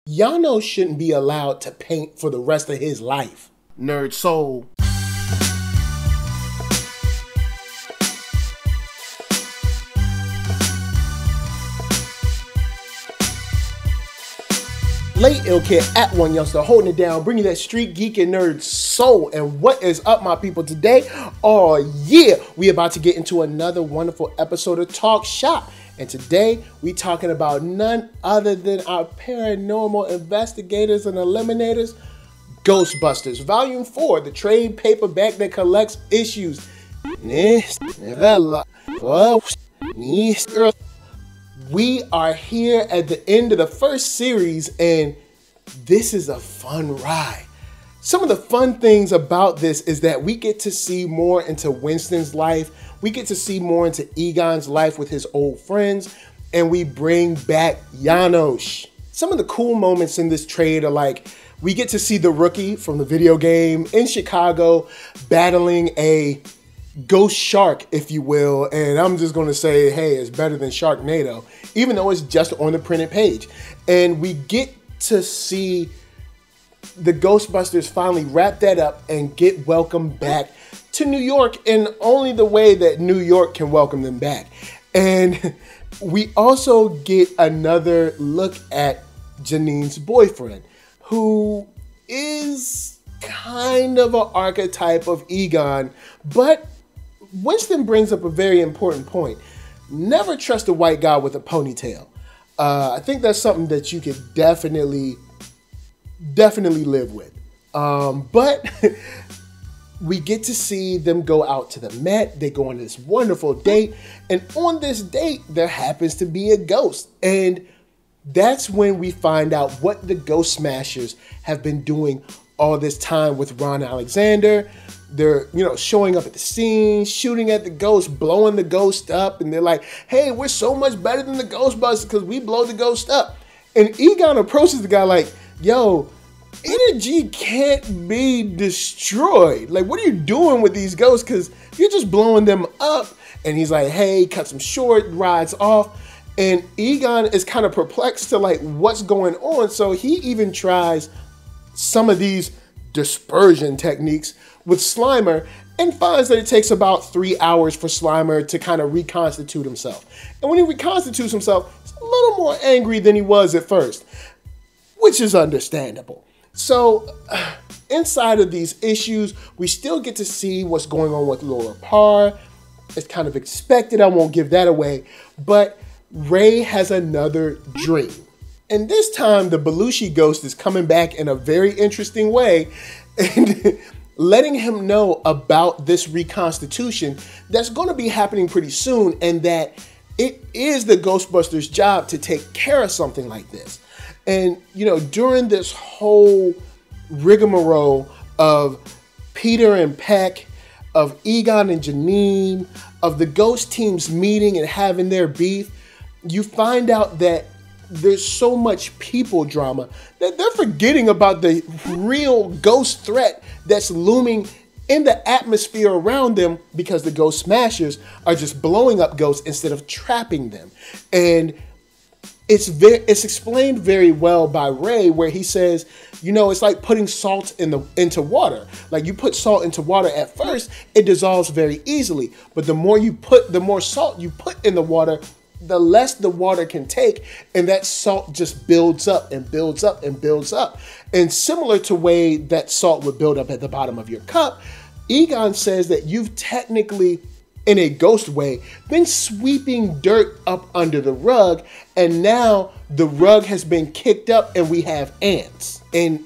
Janosz shouldn't be allowed to paint for the rest of his life. NERDSoul. Late Ill Kid at OneYoungsta, holding it down, bringing that StreetGeek and NERDSoul. And what is up, my people, today? Oh yeah, we about to get into another wonderful episode of Talk Shop. And today, we talking about none other than our paranormal investigators and eliminators, Ghostbusters, Volume 4, the trade paperback that collects issues. We are here at the end of the first series, and this is a fun ride. Some of the fun things about this is that we get to see more into Winston's life. We get to see more into Egon's life with his old friends, and we bring back Janosz. Some of the cool moments in this trade are like, we get to see the rookie from the video game in Chicago battling a ghost shark, if you will, and I'm just going to say, hey, it's better than Sharknado, even though it's just on the printed page. And we get to see the Ghostbusters finally wrap that up and get welcomed back to New York in only the way that New York can welcome them back. And we also get another look at Janine's boyfriend, who is kind of an archetype of Egon, but Winston brings up a very important point. Never trust a white guy with a ponytail. I think that's something that you could definitely live with. But we get to see them go out to the Met. They go on this wonderful date. And on this date, there happens to be a ghost. And that's when we find out what the Ghostsmashers have been doing all this time with Ron Alexander. They're, showing up at the scene, shooting at the ghost, blowing the ghost up. And they're like, hey, we're so much better than the Ghostbusters because we blow the ghost up. And Egon approaches the guy like, yo, energy can't be destroyed. Like, what are you doing with these ghosts? Because you're just blowing them up. And he's like, hey, cuts him short, rides off. And Egon is kind of perplexed to like what's going on. So he even tries some of these dispersion techniques with Slimer and finds that it takes about 3 hours for Slimer to kind of reconstitute himself. And when he reconstitutes himself, he's a little more angry than he was at first, which is understandable. So inside of these issues, we still get to see what's going on with Laura Parr. It's kind of expected. I won't give that away. But Ray has another dream. And this time, the Belushi ghost is coming back in a very interesting way and letting him know about this reconstitution that's going to be happening pretty soon, and that it is the Ghostbusters' job to take care of something like this. And, during this whole rigmarole of Peter and Peck, of Egon and Janine, of the ghost teams meeting and having their beef, you find out that there's so much people drama that they're forgetting about the real ghost threat that's looming in the atmosphere around them, because the Ghostsmashers are just blowing up ghosts instead of trapping them. And it's explained very well by Ray, where he says, it's like putting salt into water. Like, you put salt into water at first, it dissolves very easily. But the more salt you put in the water, the less the water can take, and that salt just builds up and builds up and builds up. And similar to the way that salt would build up at the bottom of your cup, Egon says that you've technically, in a ghost way, been sweeping dirt up under the rug, and now the rug has been kicked up and we have ants. And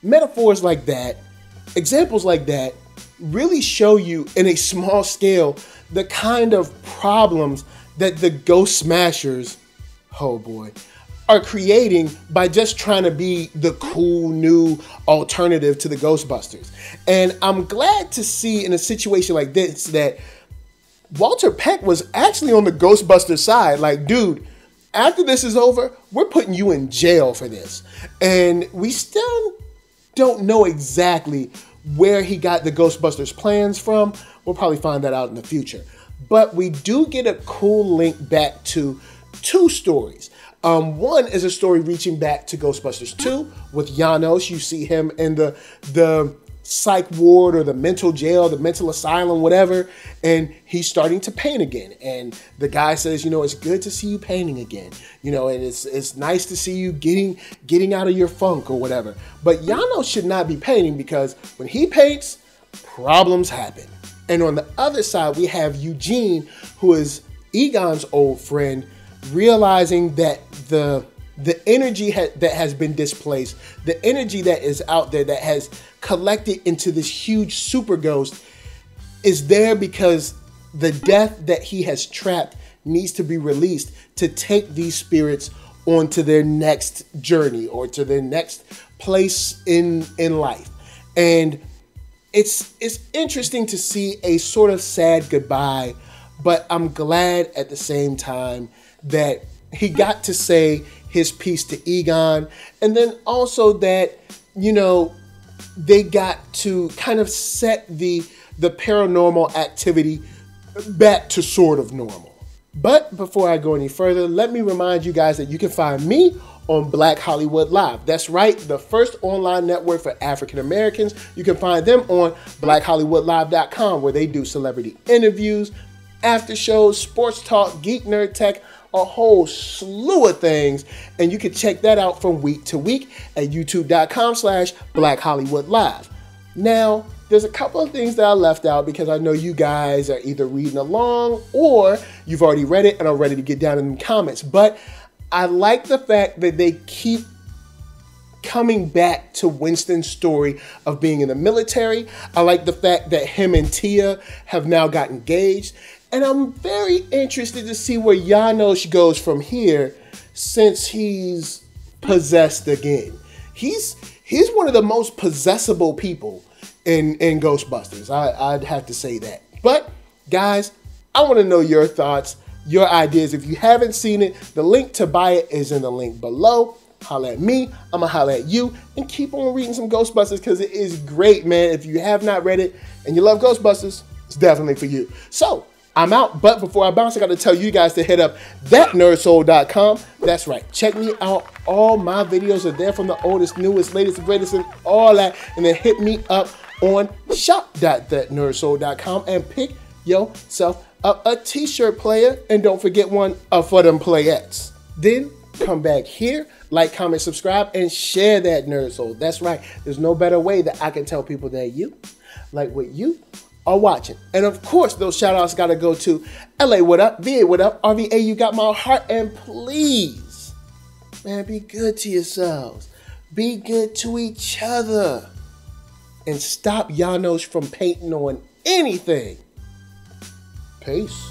metaphors like that, examples like that, really show you in a small scale the kind of problems that the Ghostsmashers, oh boy, are creating by just trying to be the cool new alternative to the Ghostbusters. And I'm glad to see in a situation like this that Walter Peck was actually on the Ghostbusters side. Like, dude, after this is over, we're putting you in jail for this. And we still don't know exactly where he got the Ghostbusters plans from. We'll probably find that out in the future. But we do get a cool link back to two stories. One is a story reaching back to Ghostbusters 2 with Janosz. You see him in the psych ward or the mental jail, the mental asylum, whatever, and he's starting to paint again. And the guy says, it's good to see you painting again, and it's nice to see you getting out of your funk or whatever. But Janosz should not be painting, because when he paints, problems happen. And on the other side, we have Eugene, who is Egon's old friend, realizing that the energy that has been displaced, the energy that is out there that has collected into this huge super ghost, is there because the death that he has trapped needs to be released to take these spirits onto their next journey or to their next place in life. And it's interesting to see a sort of sad goodbye, but I'm glad at the same time that he got to say his piece to Egon, and then also that, they got to kind of set the paranormal activity back to sort of normal. But before I go any further, let me remind you guys that you can find me on Black Hollywood Live. That's right, the first online network for African Americans. You can find them on blackhollywoodlive.com, where they do celebrity interviews, after shows, sports talk, geek, nerd, tech, a whole slew of things. And you can check that out from week to week at youtube.com/blackhollywoodlive. Now, there's a couple of things that I left out because I know you guys are either reading along or you've already read it and are ready to get down in the comments. But I like the fact that they keep coming back to Winston's story of being in the military. I like the fact that him and Tia have now got engaged. And I'm very interested to see where Janosz goes from here, since he's possessed again. He's one of the most possessible people in Ghostbusters. I'd have to say that. But guys, I want to know your thoughts, your ideas. If you haven't seen it, the link to buy it is in the link below. Holla at me, I'ma holla at you, and keep on reading some Ghostbusters, because it is great, man. If you have not read it and you love Ghostbusters, it's definitely for you. So I'm out, but before I bounce, I got to tell you guys to hit up ThatNERDSoul.com. That's right. Check me out. All my videos are there, from the oldest, newest, latest, and greatest, and all that. And then hit me up on shop.thatnerdsoul.com and pick yourself up a t-shirt, player. And don't forget one for them playettes. Then come back here, like, comment, subscribe, and share that Nerd Soul. That's right. There's no better way that I can tell people that you like what you are watching. And of course, those shout outs got to go to LA, what up? VA, what up? RVA, you got my heart. And please, man, be good to yourselves. Be good to each other. And stop Janosz from painting on anything. Peace.